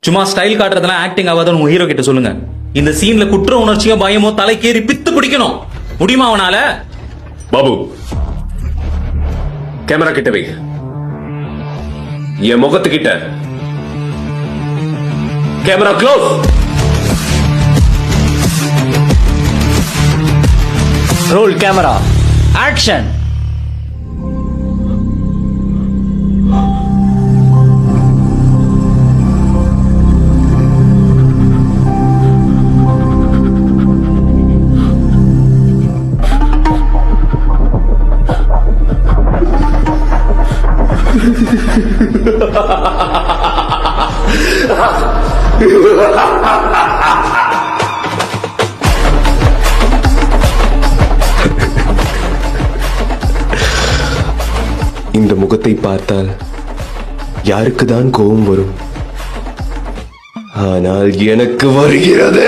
சும்மா style காட்டுறதெல்லாம் acting ஆகாதுன்னு உங்க ஹீரோ கிட்ட சொல்லுங்க. இந்த சீன்ல குற்ற உணர்ச்சியோ பயமோ தலைக்கேறி பித்து பிடிக்கணும். முடியுமா அவனால? பாபு, கேமரா கிட்ட வை. என் முகத்துக்கிட்ட camera close. Roll camera action. இந்த முகத்தை பார்த்தால் யாருக்குதான் கோபம் வரும்? ஆனால் எனக்கு வருகிறது.